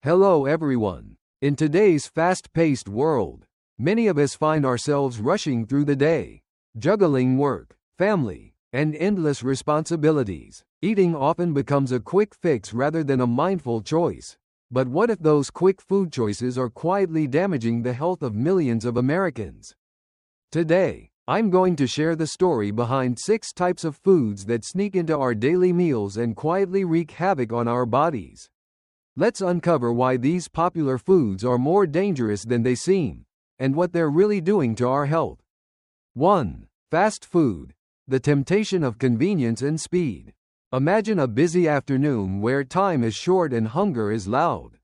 Hello everyone. In today's fast-paced world, many of us find ourselves rushing through the day, juggling work, family, and endless responsibilities. Eating often becomes a quick fix rather than a mindful choice. But what if those quick food choices are quietly damaging the health of millions of Americans? Today, I'm going to share the story behind 6 types of foods that sneak into our daily meals and quietly wreak havoc on our bodies. Let's uncover why these popular foods are more dangerous than they seem, and what they're really doing to our health. 1. Fast food. The temptation of convenience and speed. Imagine a busy afternoon where time is short and hunger is loud.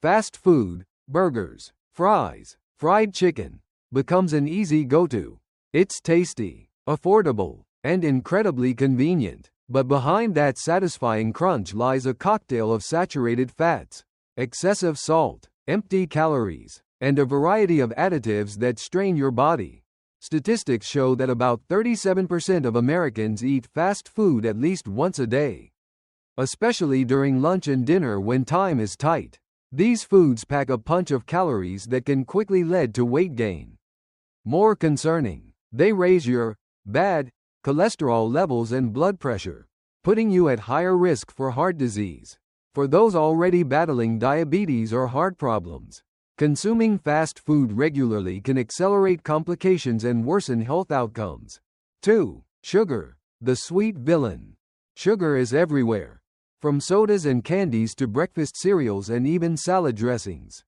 Fast food, burgers, fries, fried chicken, becomes an easy go-to. It's tasty, affordable, and incredibly convenient. But behind that satisfying crunch lies a cocktail of saturated fats, excessive salt, empty calories, and a variety of additives that strain your body. Statistics show that about 37% of Americans eat fast food at least once a day, especially during lunch and dinner when time is tight. These foods pack a punch of calories that can quickly lead to weight gain. More concerning, they raise your bad cholesterol levels and blood pressure, putting you at higher risk for heart disease. For those already battling diabetes or heart problems, consuming fast food regularly can accelerate complications and worsen health outcomes. 2. Sugar, the sweet villain. Sugar is everywhere, from sodas and candies to breakfast cereals and even salad dressings.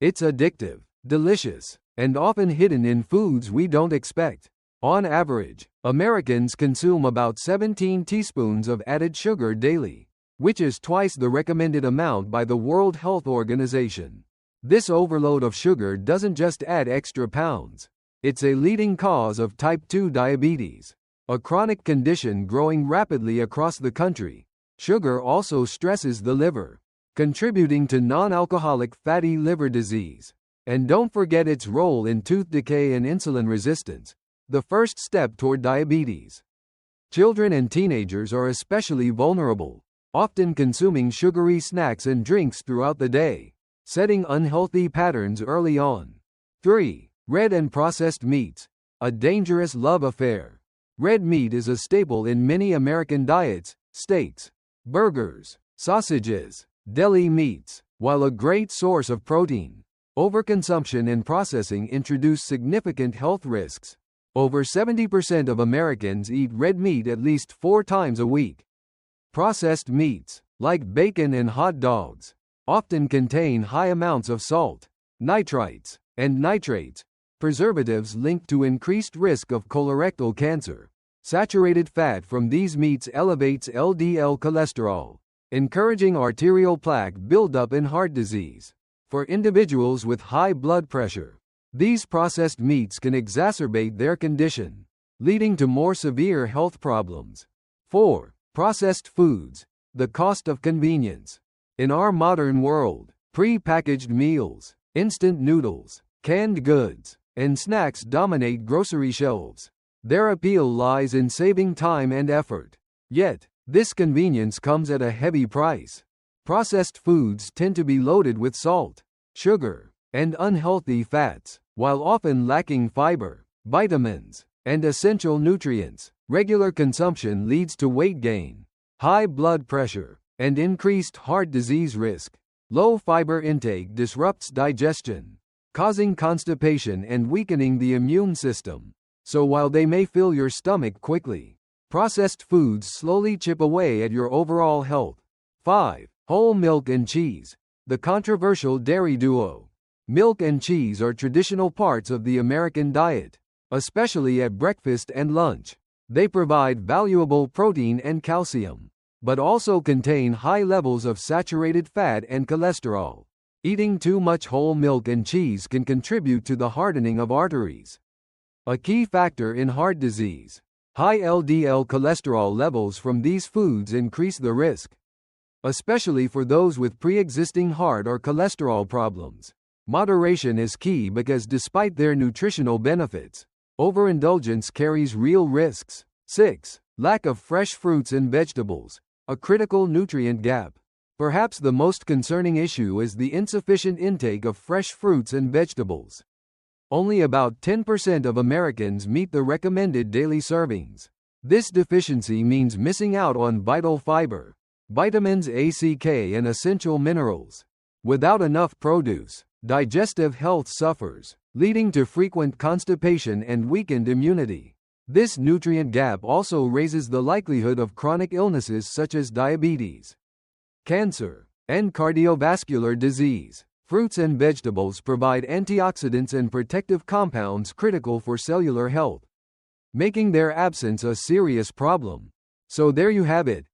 It's addictive, delicious, and often hidden in foods we don't expect. On average, Americans consume about 17 teaspoons of added sugar daily, which is twice the recommended amount by the World Health Organization. This overload of sugar doesn't just add extra pounds. It's a leading cause of type 2 diabetes, a chronic condition growing rapidly across the country. Sugar also stresses the liver, contributing to non-alcoholic fatty liver disease. And don't forget its role in tooth decay and insulin resistance, the first step toward diabetes. Children and teenagers are especially vulnerable, often consuming sugary snacks and drinks throughout the day, setting unhealthy patterns early on. 3. Red and processed meats, a dangerous love affair. Red meat is a staple in many American diets: steaks, burgers, sausages, deli meats. While a great source of protein, overconsumption and processing introduce significant health risks. Over 70% of Americans eat red meat at least 4 times a week. Processed meats, like bacon and hot dogs, often contain high amounts of salt, nitrites, and nitrates, preservatives linked to increased risk of colorectal cancer. Saturated fat from these meats elevates LDL cholesterol, encouraging arterial plaque buildup and heart disease. For individuals with high blood pressure, these processed meats can exacerbate their condition, leading to more severe health problems. 4. Processed foods, the cost of convenience. In our modern world, pre-packaged meals, instant noodles, canned goods, and snacks dominate grocery shelves. Their appeal lies in saving time and effort. Yet, this convenience comes at a heavy price. Processed foods tend to be loaded with salt, sugar, and unhealthy fats, while often lacking fiber, vitamins, and essential nutrients. Regular consumption leads to weight gain, high blood pressure, and increased heart disease risk. Low fiber intake disrupts digestion, causing constipation and weakening the immune system. So while they may fill your stomach quickly, processed foods slowly chip away at your overall health. 5. Whole milk and cheese, the controversial dairy duo. Milk and cheese are traditional parts of the American diet, especially at breakfast and lunch. They provide valuable protein and calcium, but also contain high levels of saturated fat and cholesterol. Eating too much whole milk and cheese can contribute to the hardening of arteries, a key factor in heart disease. High LDL cholesterol levels from these foods increase the risk, especially for those with pre-existing heart or cholesterol problems. Moderation is key because despite their nutritional benefits, overindulgence carries real risks. 6. Lack of fresh fruits and vegetables, a critical nutrient gap. Perhaps the most concerning issue is the insufficient intake of fresh fruits and vegetables. Only about 10% of Americans meet the recommended daily servings. This deficiency means missing out on vital fiber, vitamins A, and essential minerals. Without enough produce, digestive health suffers, leading to frequent constipation and weakened immunity. This nutrient gap also raises the likelihood of chronic illnesses such as diabetes, cancer, and cardiovascular disease. Fruits and vegetables provide antioxidants and protective compounds critical for cellular health, making their absence a serious problem. So there you have it.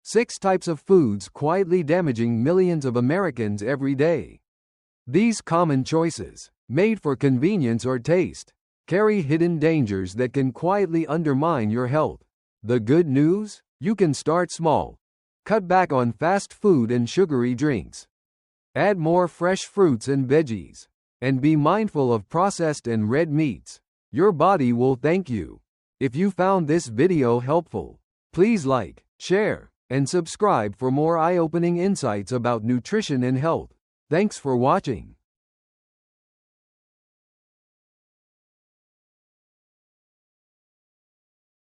6 types of foods quietly damaging millions of Americans every day. These common choices, made for convenience or taste, carry hidden dangers that can quietly undermine your health. The good news? You can start small. Cut back on fast food and sugary drinks. Add more fresh fruits and veggies. And be mindful of processed and red meats. Your body will thank you. If you found this video helpful, please like, share, and subscribe for more eye-opening insights about nutrition and health. Thanks for watching.